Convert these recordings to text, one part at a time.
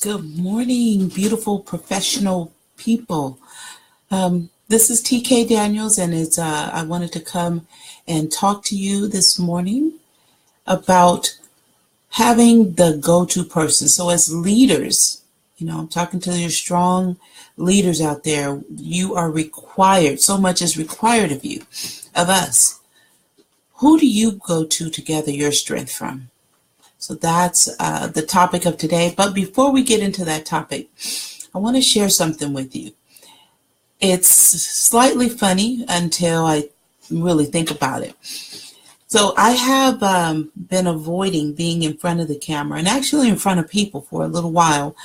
Good morning, beautiful professional people. This is TK Daniels, and I wanted to come and talk to you this morning about having the go-to person. So as leaders, I'm talking to your strong leaders out there. You are required, so much is required of you, of us. Who do you go to gather your strength from? So that's the topic of today. But before we get into that topic, I want to share something with you. It's slightly funny until I really think about it. So I have been avoiding being in front of the camera and actually in front of people for a little while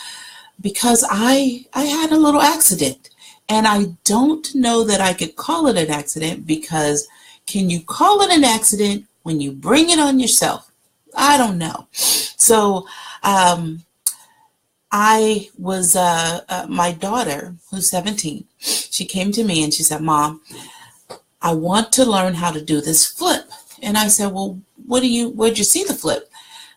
because I had a little accident. And I don't know that I could call it an accident because can you call it an accident when you bring it on yourself? I don't know. So I was, my daughter, who's 17, she came to me and she said, "Mom, I want to learn how to do this flip." And I said, "Well, where'd you see the flip?"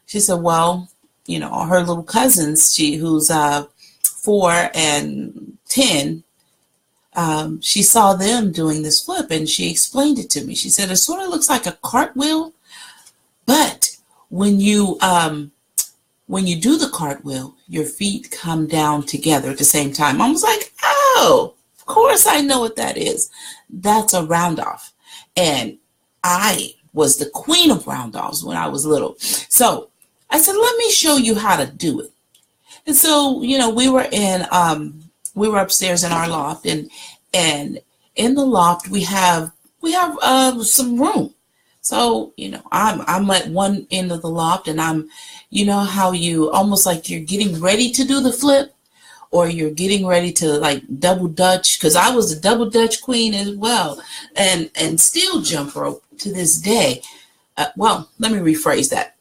She said, "Well, her little cousins, who's 4 and 10, she saw them doing this flip and she explained it to me. She said, it sort of looks like a cartwheel, but when you do the cartwheel, your feet come down together at the same time." I was like, "Oh, of course I know what that is. That's a round off." And I was the queen of round offs when I was little. So I said, "Let me show you how to do it." And so, we were upstairs in our loft, and in the loft we have some room. So, I'm at one end of the loft and how you almost like you're getting ready to do the flip or you're getting ready to like double Dutch, because I was a double Dutch queen as well and still jump rope to this day. Well, let me rephrase that.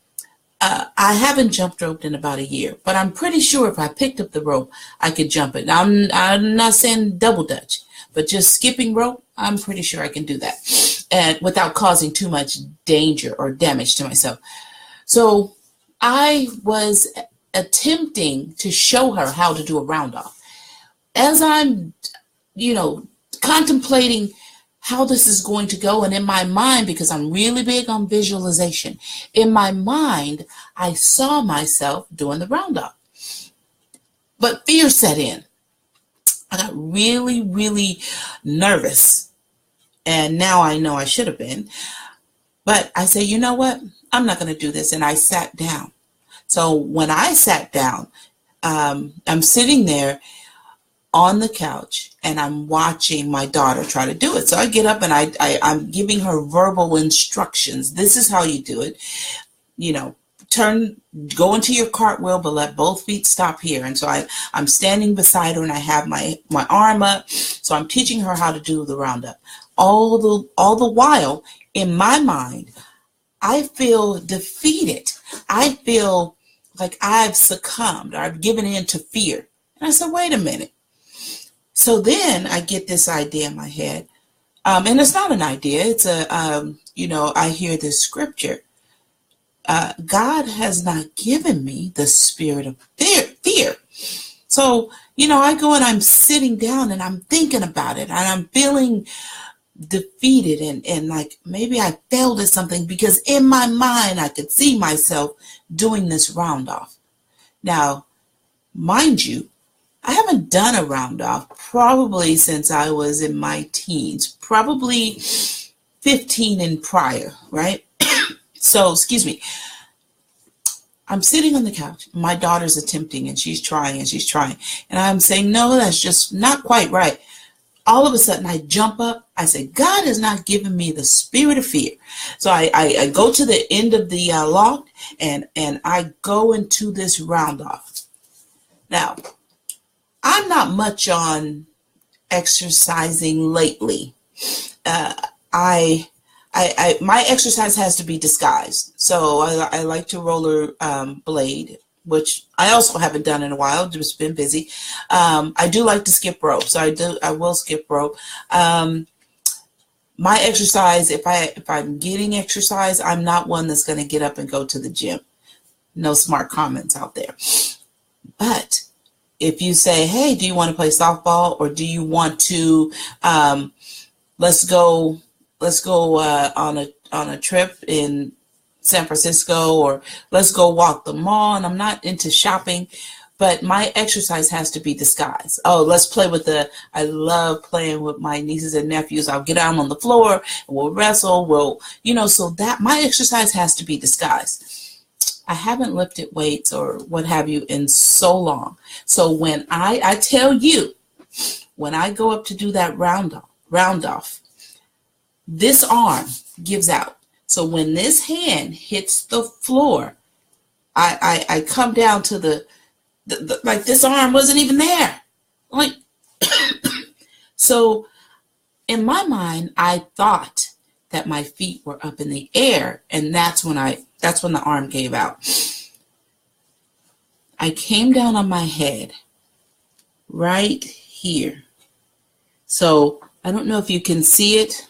I haven't jumped roped in about a year, but I'm pretty sure if I picked up the rope, I could jump it. I'm not saying double Dutch, but just skipping rope, I'm pretty sure I can do that, and without causing too much danger or damage to myself. So I was attempting to show her how to do a round off. As I'm, contemplating how this is going to go, and in my mind, because I'm really big on visualization, in my mind, I saw myself doing the round off. But fear set in. I got really, really nervous. And now I know I should have been. But I said, you know what? I'm not going to do this. And I sat down. So when I sat down, I'm sitting there on the couch and I'm watching my daughter try to do it. So I get up and I'm giving her verbal instructions. This is how you do it. Go into your cartwhel, but let both feet stop here. And so I'm standing beside her and I have my arm up. So I'm teaching her how to do the roundup. All the while, in my mind, I feel defeated. I feel like I've succumbed or I've given in to fear. And I said, wait a minute. So then I get this idea in my head. And it's not an idea. It's I hear this scripture. God has not given me the spirit of fear. So, I go and I'm sitting down and I'm thinking about it and I'm feeling defeated and like maybe I failed at something because in my mind I could see myself doing this round off. Now, mind you, I haven't done a round off probably since I was in my teens, probably 15 and prior, right? So, excuse me. I'm sitting on the couch. My daughter's attempting and she's trying. And I'm saying, no, that's just not quite right. All of a sudden I jump up. I say, God has not given me the spirit of fear. So I go to the end of the loft and I go into this round off. Now, I'm not much on exercising lately. My exercise has to be disguised. So I like to roller blade, which I also haven't done in a while, just been busy. I do like to skip rope, so I will skip rope. My exercise, if I'm getting exercise, I'm not one that's going to get up and go to the gym. No smart comments out there. But if you say, hey, do you want to play softball, or do you want to, let's go on a trip in San Francisco, or let's go walk the mall. And I'm not into shopping, but my exercise has to be disguised. Oh, let's play with I love playing with my nieces and nephews. I'll get out on the floor and we'll wrestle. So that my exercise has to be disguised. I haven't lifted weights or what have you in so long. So when I tell you, when I go up to do that round off, this arm gives out. So when this hand hits the floor, I come down to the like this arm wasn't even there. Like, so in my mind, I thought that my feet were up in the air, and that's when the arm gave out. I came down on my head right here. So I don't know if you can see it,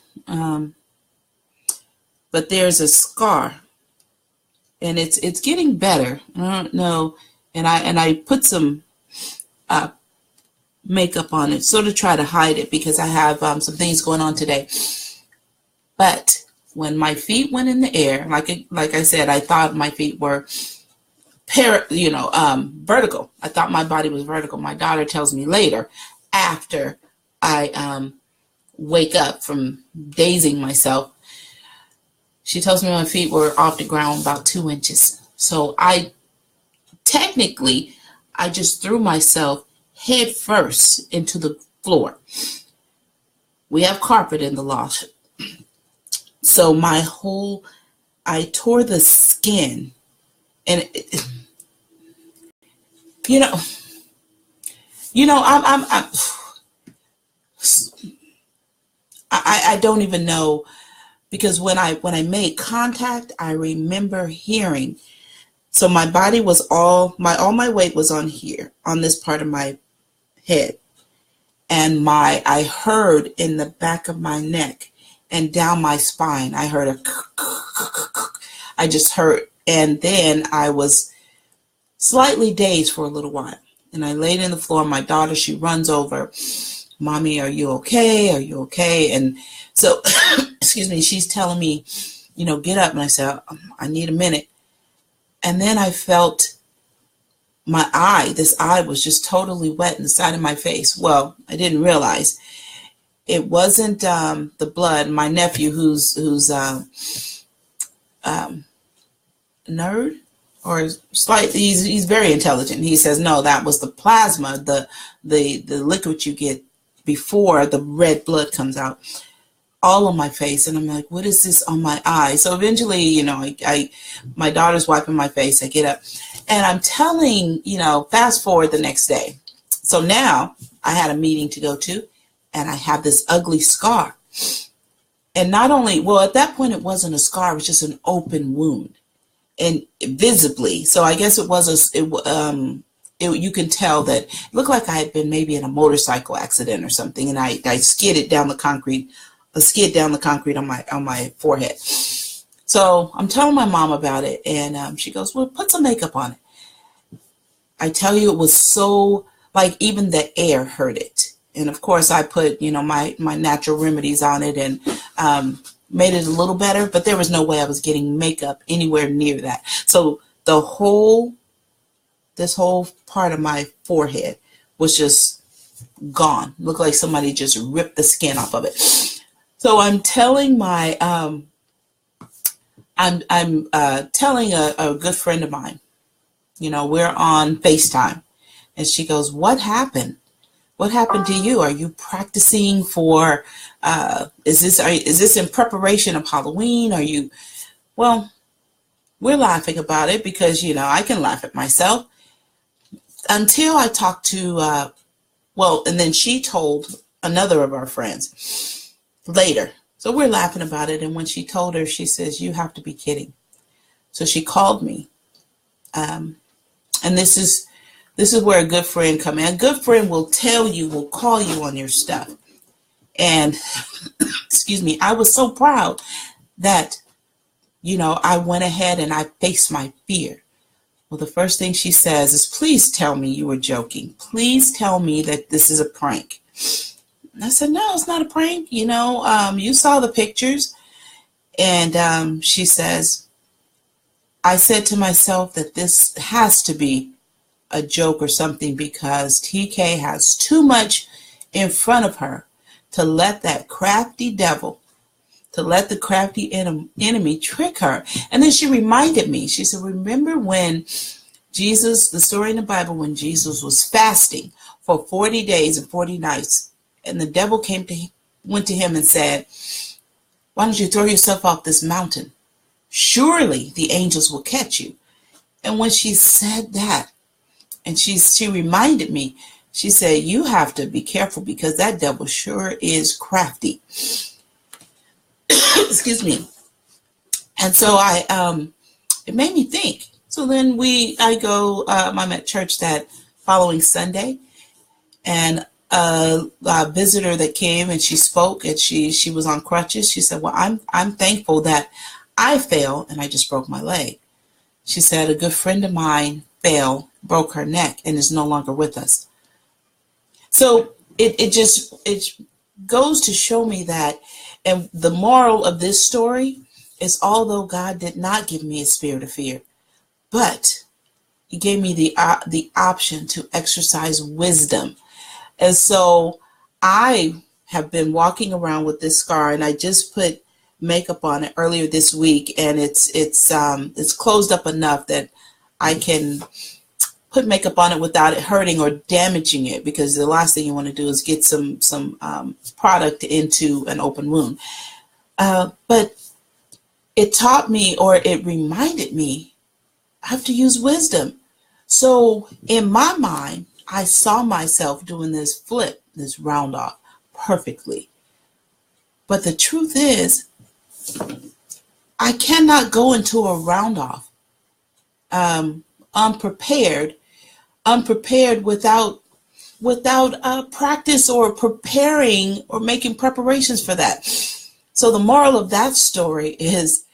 but there's a scar, and it's getting better. I don't know, and I put some makeup on it, sort of try to hide it because I have some things going on today. But when my feet went in the air, like I said, I thought my feet were vertical. I thought my body was vertical. My daughter tells me later, after I wake up from dazing myself, she tells me my feet were off the ground about 2 inches. So I just threw myself head first into the floor. We have carpet in the loft. So I tore the skin, and I don't even know, because when I made contact, I remember hearing. So my body was all my weight was on here, on this part of my head, and I heard in the back of my neck and down my spine, I heard I just heard, and then I was slightly dazed for a little while, and I laid in the floor. My daughter, she runs over, Mommy, are you okay? Are you okay? And so, excuse me, she's telling me, get up. And I said, I need a minute. And then I felt this eye was just totally wet in the side of my face. Well, I didn't realize it wasn't the blood. My nephew, who's nerd, or slightly, he's very intelligent. He says, no, that was the plasma, the liquid you get before the red blood comes out, all on my face. And I'm like, what is this on my eye? So eventually, my daughter's wiping my face. I get up, and I'm telling, fast forward the next day. So now I had a meeting to go to, and I have this ugly scar. And not only, well, at that point, it wasn't a scar, it was just an open wound, and visibly. So I guess it was you can tell that it looked like I had been maybe in a motorcycle accident or something, and I skidded down the concrete, on my forehead. So I'm telling my mom about it, and she goes, well, put some makeup on it. I tell you, it was so, like, even the air hurt it. And of course I put, my natural remedies on it, and made it a little better, but there was no way I was getting makeup anywhere near that. So this whole part of my forehead was just gone. Looked like somebody just ripped the skin off of it. So I'm telling I'm telling a good friend of mine, we're on FaceTime, and she goes, what happened? What happened to you? Are you practicing for, is this in preparation of Halloween? Are you, well, we're laughing about it because, I can laugh at myself, until I talked to, and then she told another of our friends later. So we're laughing about it. And when she told her, she says, you have to be kidding. So she called me. And this is where a good friend comes in. A good friend will call you on your stuff. And excuse me, I was so proud that, I went ahead and I faced my fear. Well, the first thing she says is, please tell me you were joking. Please tell me that this is a prank. And I said, no, it's not a prank. You saw the pictures. And she says, I said to myself that this has to be a joke or something because TK has too much in front of her to let that crafty devil, to let the crafty enemy trick her. And then she reminded me, she said, remember when Jesus, the story in the Bible, when Jesus was fasting for 40 days and 40 nights, and the devil went to him and said, why don't you throw yourself off this mountain? Surely the angels will catch you. And when she said that, and she reminded me, she said, you have to be careful because that devil sure is crafty. Excuse me. And so it made me think. So then I'm at church that following Sunday, and a visitor that came and she spoke, and she was on crutches. She said, well, I'm thankful that I fell and I just broke my leg. She said, a good friend of mine fell, broke her neck, and is no longer with us. So it goes to show me that, and the moral of this story is, although God did not give me a spirit of fear, but he gave me the option to exercise wisdom. And so I have been walking around with this scar, and I just put makeup on it earlier this week, and it's closed up enough that I can put makeup on it without it hurting or damaging it, because the last thing you want to do is get some product into an open wound. But it taught me, or it reminded me, I have to use wisdom. So in my mind, I saw myself doing this flip, this round off perfectly. But the truth is, I cannot go into a round off unprepared without practice or preparing or making preparations for that. So the moral of that story is,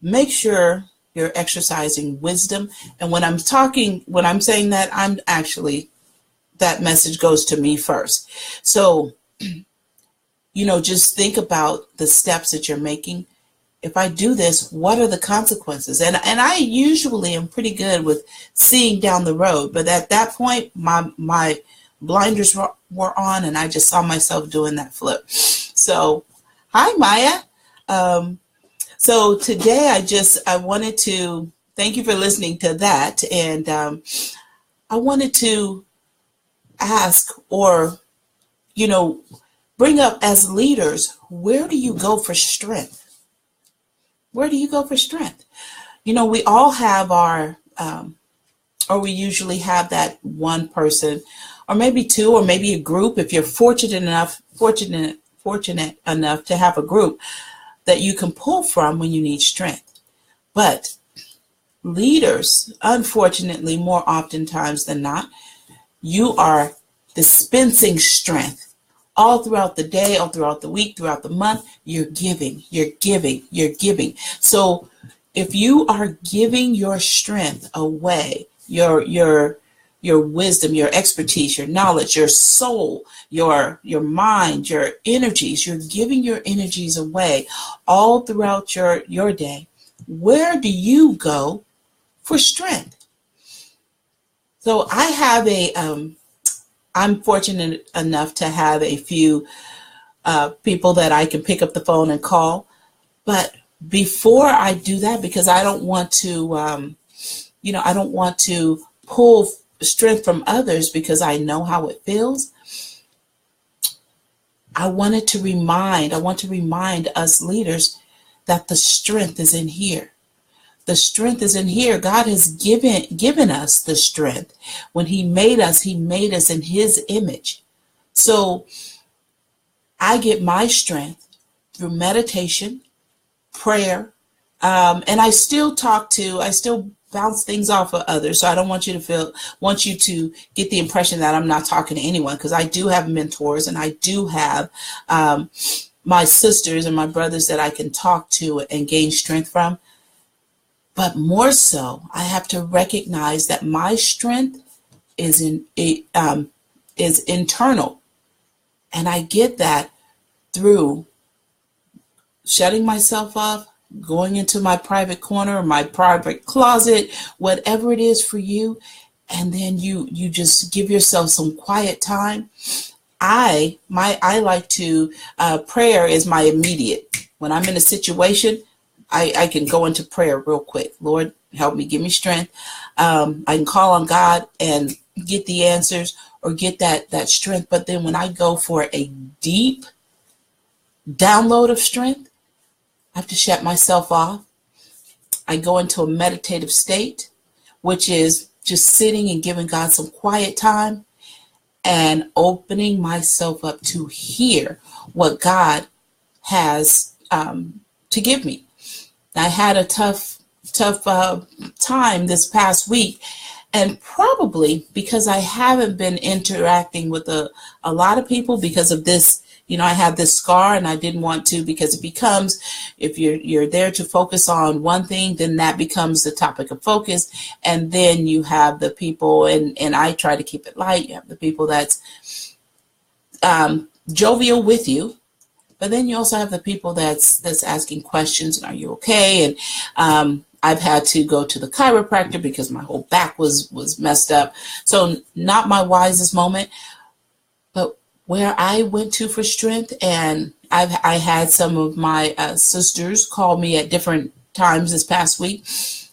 make sure you're exercising wisdom. And when I'm saying that, I'm actually, that message goes to me first. So, just think about the steps that you're making. If I do this, what are the consequences? And I usually am pretty good with seeing down the road, but at that point, my blinders were on, and I just saw myself doing that flip. So, hi, Maya. So today I wanted to thank you for listening to that. And I wanted to ask, or, bring up, as leaders, where do you go for strength? Where do you go for strength? We all have our, or we usually have that one person, or maybe two, or maybe a group, if you're fortunate enough to have a group that you can pull from when you need strength. But leaders, unfortunately, more oftentimes than not, you are dispensing strength all throughout the day, all throughout the week, throughout the month. You're giving. So if you are giving your strength away, your wisdom, your expertise, your knowledge, your soul, your mind, your energies, you're giving your energies away all throughout your day, where do you go for strength? So I have I'm fortunate enough to have a few people that I can pick up the phone and call. But before I do that, because I don't want to, I don't want to pull strength from others because I know how it feels. I want to remind us leaders that the strength is in here. The strength is in here. God has given us the strength. When he made us in his image. So I get my strength through meditation, prayer, and I still bounce things off of others. So I don't want you to get the impression that I'm not talking to anyone, because I do have mentors, and I do have my sisters and my brothers that I can talk to and gain strength from. But more so, I have to recognize that my strength is is internal, and I get that through shutting myself off, going into my private corner, my private closet, whatever it is for you, and then you just give yourself some quiet time. I like to prayer is my immediate. When I'm in a situation, I can go into prayer real quick. Lord, help me, give me strength. I can call on God and get the answers or get that strength. But then when I go for a deep download of strength, I have to shut myself off. I go into a meditative state, which is just sitting and giving God some quiet time and opening myself up to hear what God has to give me. I had a tough time this past week, and probably because I haven't been interacting with a lot of people because of this. I have this scar, and I didn't want to, because it becomes, if you're there to focus on one thing, then that becomes the topic of focus. And then you have the people, and I try to keep it light. You have the people that's jovial with you, but then you also have the people that's asking questions, and are you okay? And I've had to go to the chiropractor because my whole back was messed up. So not my wisest moment, but where I went to for strength, and I had some of my sisters call me at different times this past week,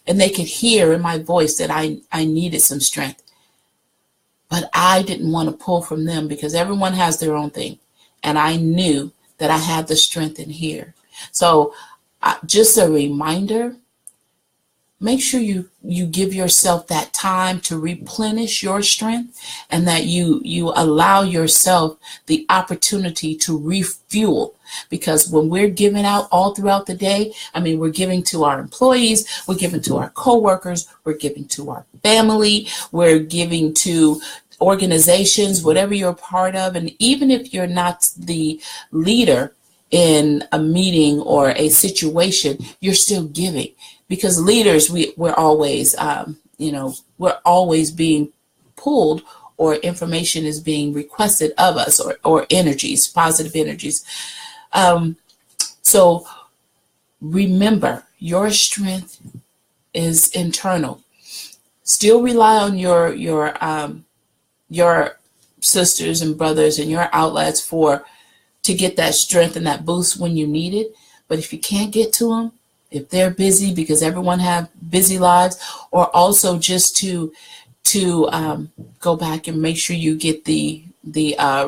and they could hear in my voice that I needed some strength. But I didn't want to pull from them because everyone has their own thing, and I knew that I had the strength in here. So just a reminder, make sure you give yourself that time to replenish your strength, and that you allow yourself the opportunity to refuel. Because when we're giving out all throughout the day, we're giving to our employees, we're giving to our coworkers, we're giving to our family, we're giving to organizations, whatever you're a part of. And even if you're not the leader in a meeting or a situation, you're still giving. Because leaders, we're always, we're always being pulled, or information is being requested of us, or energies, positive energies. So remember, your strength is internal. Still rely on your sisters and brothers and your outlets to get that strength and that boost when you need it. But if you can't get to them, if they're busy, because everyone have busy lives, or also just to go back and make sure you get the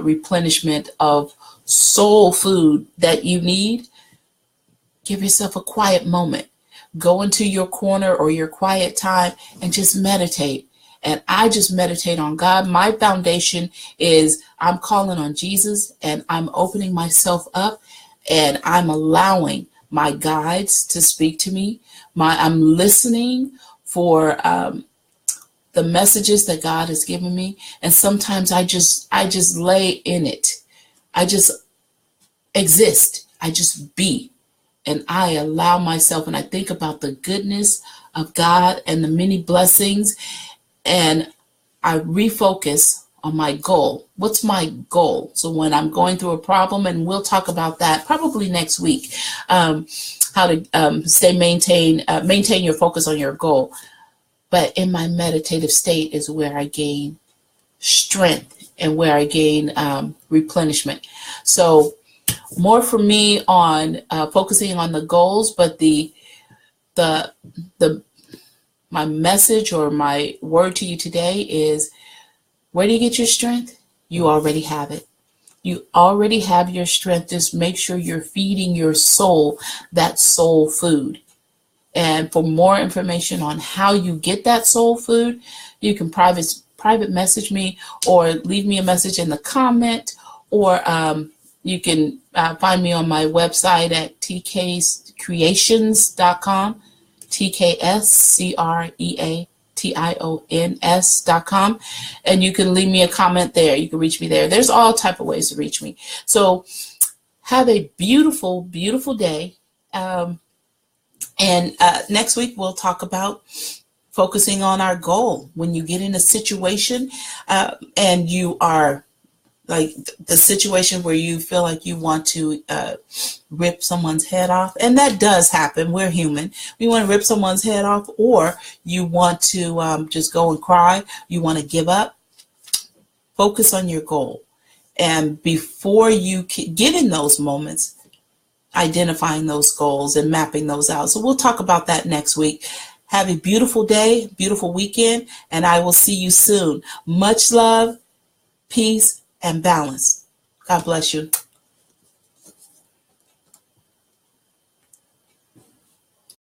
replenishment of soul food that you need, give yourself a quiet moment. Go into your corner or your quiet time and just meditate. And I just meditate on God. My foundation is I'm calling on Jesus, and I'm opening myself up, and I'm allowing my guides to speak to me. I'm listening for the messages that God has given me. And sometimes I just lay in it. I just exist. I just be. And I allow myself, and I think about the goodness of God and the many blessings, and I refocus on my goal. What's my goal? So when I'm going through a problem, and we'll talk about that probably next week, how to maintain your focus on your goal. But in my meditative state is where I gain strength and where I gain replenishment. So more for me on focusing on the goals, but my message or my word to you today is, where do you get your strength? You already have it. You already have your strength. Just make sure you're feeding your soul that soul food. And for more information on how you get that soul food, you can private message me, or leave me a message in the comment, or you can find me on my website at tkcreations.com, TKSCREATIONS.com, and you can leave me a comment there. You can reach me there. There's all type of ways to reach me. So have a beautiful, beautiful day. And next week, we'll talk about focusing on our goal. When you get in a situation and you are like the situation where you feel like you want to rip someone's head off, and that does happen. We're human. We want to rip someone's head off, or you want to just go and cry. You want to give up. Focus on your goal. And before you get in those moments, identifying those goals and mapping those out. So we'll talk about that next week. Have a beautiful day, beautiful weekend, and I will see you soon. Much love, peace, and balance. God bless you.